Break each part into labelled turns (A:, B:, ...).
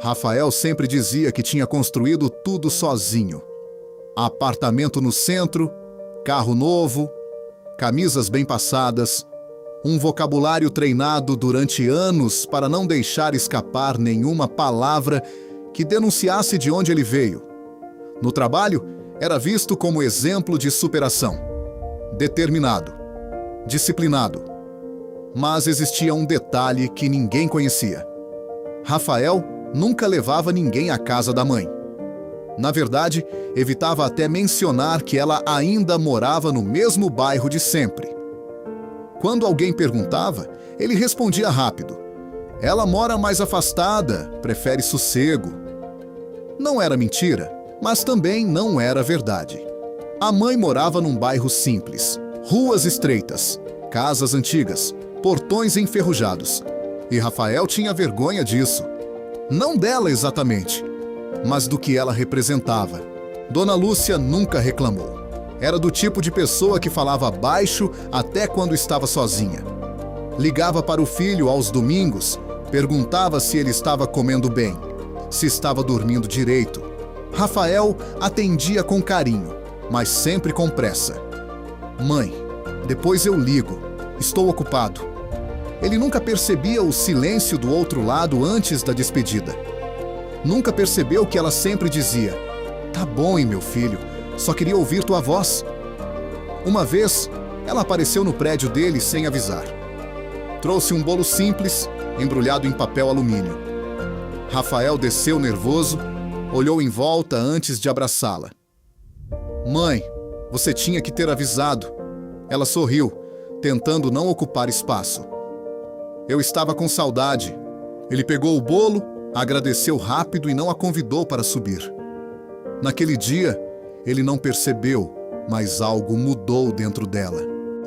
A: Rafael sempre dizia que tinha construído tudo sozinho. Apartamento no centro, carro novo, camisas bem passadas, um vocabulário treinado durante anos para não deixar escapar nenhuma palavra que denunciasse de onde ele veio. No trabalho, era visto como exemplo de superação. Determinado, disciplinado. Mas existia um detalhe que ninguém conhecia. Rafael nunca levava ninguém à casa da mãe. Na verdade, evitava até mencionar que ela ainda morava no mesmo bairro de sempre. Quando alguém perguntava, ele respondia rápido: "Ela mora mais afastada, prefere sossego." Não era mentira, mas também não era verdade. A mãe morava num bairro simples, ruas estreitas, casas antigas, portões enferrujados. E Rafael tinha vergonha disso. Não dela exatamente, mas do que ela representava. Dona Lúcia nunca reclamou. Era do tipo de pessoa que falava baixo até quando estava sozinha. Ligava para o filho aos domingos, perguntava se ele estava comendo bem, se estava dormindo direito. Rafael atendia com carinho, mas sempre com pressa. "Mãe, depois eu ligo. Estou ocupado." Ele nunca percebia o silêncio do outro lado antes da despedida. Nunca percebeu que ela sempre dizia: "Tá bom, meu filho, só queria ouvir tua voz." Uma vez, ela apareceu no prédio dele sem avisar. Trouxe um bolo simples, embrulhado em papel alumínio. Rafael desceu nervoso, olhou em volta antes de abraçá-la. "Mãe, você tinha que ter avisado." Ela sorriu, tentando não ocupar espaço. "Eu estava com saudade." Ele pegou o bolo, agradeceu rápido e não a convidou para subir. Naquele dia, ele não percebeu, mas algo mudou dentro dela.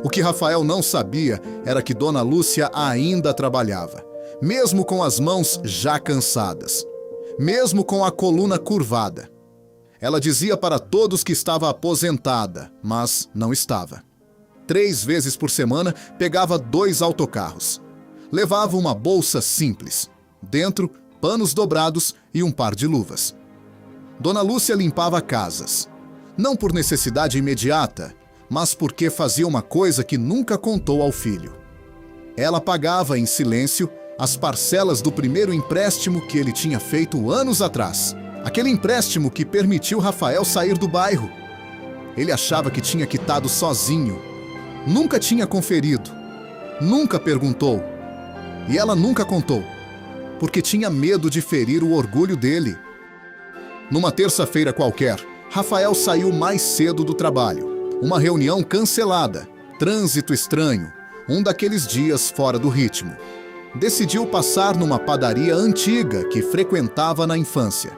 A: O que Rafael não sabia era que Dona Lúcia ainda trabalhava, mesmo com as mãos já cansadas, mesmo com a coluna curvada. Ela dizia para todos que estava aposentada, mas não estava. 3 vezes por semana pegava 2 autocarros. Levava uma bolsa simples. Dentro, panos dobrados e um par de luvas. Dona Lúcia limpava casas. Não por necessidade imediata, mas porque fazia uma coisa que nunca contou ao filho. Ela pagava em silêncio as parcelas do primeiro empréstimo que ele tinha feito anos atrás. Aquele empréstimo que permitiu Rafael sair do bairro. Ele achava que tinha quitado sozinho. Nunca tinha conferido. Nunca perguntou. E ela nunca contou, porque tinha medo de ferir o orgulho dele. Numa terça-feira qualquer, Rafael saiu mais cedo do trabalho. Uma reunião cancelada, trânsito estranho, um daqueles dias fora do ritmo. Decidiu passar numa padaria antiga que frequentava na infância.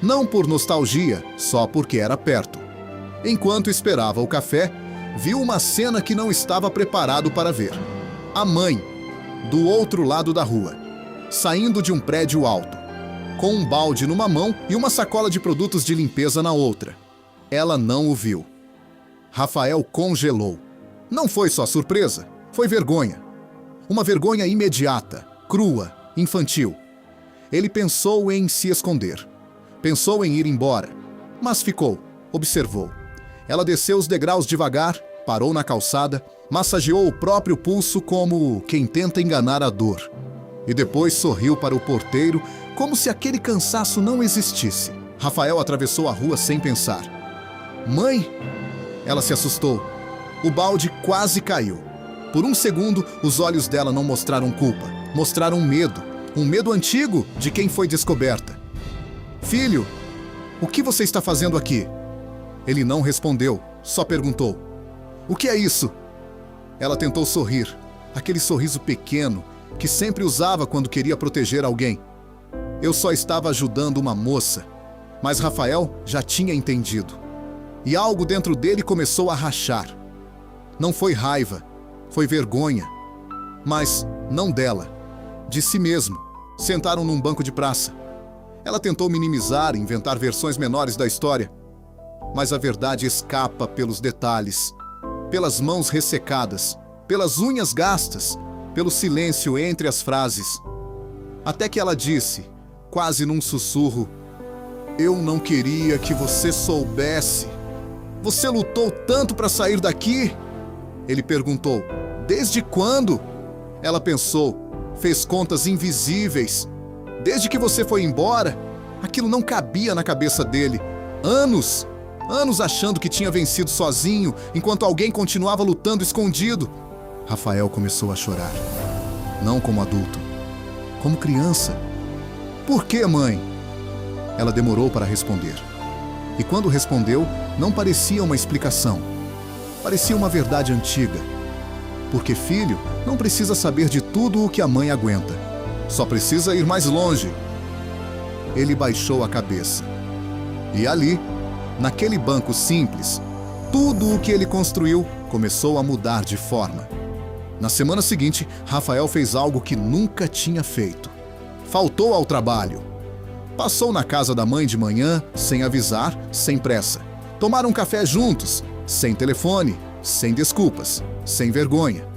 A: Não por nostalgia, só porque era perto. Enquanto esperava o café, viu uma cena que não estava preparado para ver. A mãe, do outro lado da rua, saindo de um prédio alto, com um balde numa mão e uma sacola de produtos de limpeza na outra. Ela não o viu. Rafael congelou. Não foi só surpresa, foi vergonha. Uma vergonha imediata, crua, infantil. Ele pensou em se esconder. Pensou em ir embora, mas ficou, observou. Ela desceu os degraus devagar, parou na calçada, massageou o próprio pulso como quem tenta enganar a dor. E depois sorriu para o porteiro, como se aquele cansaço não existisse. Rafael atravessou a rua sem pensar. "Mãe?" Ela se assustou. O balde quase caiu. Por um segundo, os olhos dela não mostraram culpa. Mostraram medo. Um medo antigo de quem foi descoberta. "Filho, o que você está fazendo aqui?" Ele não respondeu, só perguntou: "O que é isso?" Ela tentou sorrir, aquele sorriso pequeno que sempre usava quando queria proteger alguém. "Eu só estava ajudando uma moça." Mas Rafael já tinha entendido. E algo dentro dele começou a rachar. Não foi raiva, foi vergonha. Mas não dela, de si mesmo. Sentaram num banco de praça. Ela tentou minimizar, inventar versões menores da história. Mas a verdade escapa pelos detalhes, pelas mãos ressecadas, pelas unhas gastas, pelo silêncio entre as frases. Até que ela disse, quase num sussurro: "Eu não queria que você soubesse. Você lutou tanto para sair daqui?" Ele perguntou: "Desde quando?" Ela pensou, fez contas invisíveis. Desde que você foi embora, aquilo não cabia na cabeça dele. Anos achando que tinha vencido sozinho, enquanto alguém continuava lutando escondido. Rafael começou a chorar. Não como adulto, como criança. "Por quê, mãe?" Ela demorou para responder. E quando respondeu, não parecia uma explicação. Parecia uma verdade antiga. Porque filho não precisa saber de tudo o que a mãe aguenta. Só precisa ir mais longe. Ele baixou a cabeça. E ali, naquele banco simples, tudo o que ele construiu começou a mudar de forma. Na semana seguinte, Rafael fez algo que nunca tinha feito. Faltou ao trabalho. Passou na casa da mãe de manhã, sem avisar, sem pressa. Tomaram café juntos, sem telefone, sem desculpas, sem vergonha.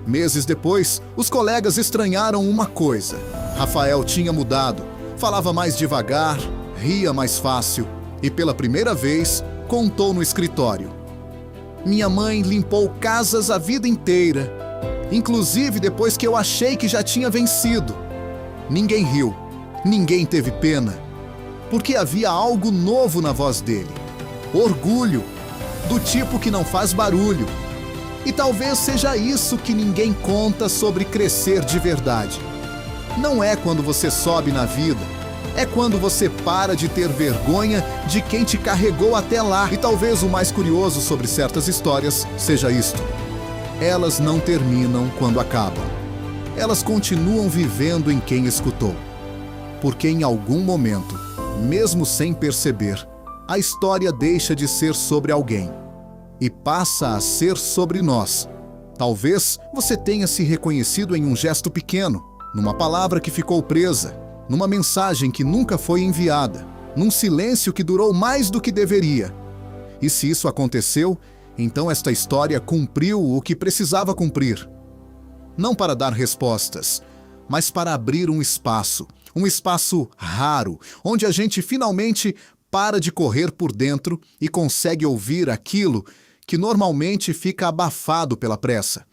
A: Meses depois, os colegas estranharam uma coisa. Rafael tinha mudado, falava mais devagar, ria mais fácil e, pela primeira vez, contou no escritório: "Minha mãe limpou casas a vida inteira, inclusive depois que eu achei que já tinha vencido." Ninguém riu, ninguém teve pena, porque havia algo novo na voz dele. Orgulho, do tipo que não faz barulho. E talvez seja isso que ninguém conta sobre crescer de verdade. Não é quando você sobe na vida, é quando você para de ter vergonha de quem te carregou até lá. E talvez o mais curioso sobre certas histórias seja isto: elas não terminam quando acabam. Elas continuam vivendo em quem escutou. Porque em algum momento, mesmo sem perceber, a história deixa de ser sobre alguém e passa a ser sobre nós. Talvez você tenha se reconhecido em um gesto pequeno, numa palavra que ficou presa, numa mensagem que nunca foi enviada, num silêncio que durou mais do que deveria. E se isso aconteceu, então esta história cumpriu o que precisava cumprir. Não para dar respostas, mas para abrir um espaço raro, onde a gente finalmente para de correr por dentro e consegue ouvir aquilo que normalmente fica abafado pela pressa.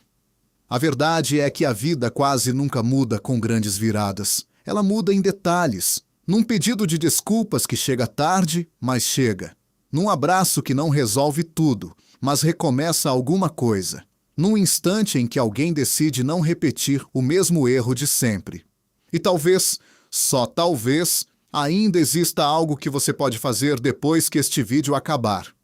A: A verdade é que a vida quase nunca muda com grandes viradas. Ela muda em detalhes, num pedido de desculpas que chega tarde, mas chega. Num abraço que não resolve tudo, mas recomeça alguma coisa. Num instante em que alguém decide não repetir o mesmo erro de sempre. E talvez, só talvez, ainda exista algo que você pode fazer depois que este vídeo acabar.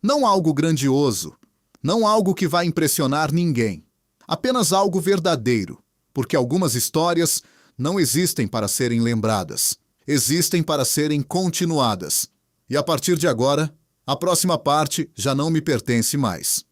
A: Não algo grandioso, não algo que vai impressionar ninguém. Apenas algo verdadeiro, porque algumas histórias não existem para serem lembradas. Existem para serem continuadas. E a partir de agora, a próxima parte já não me pertence mais.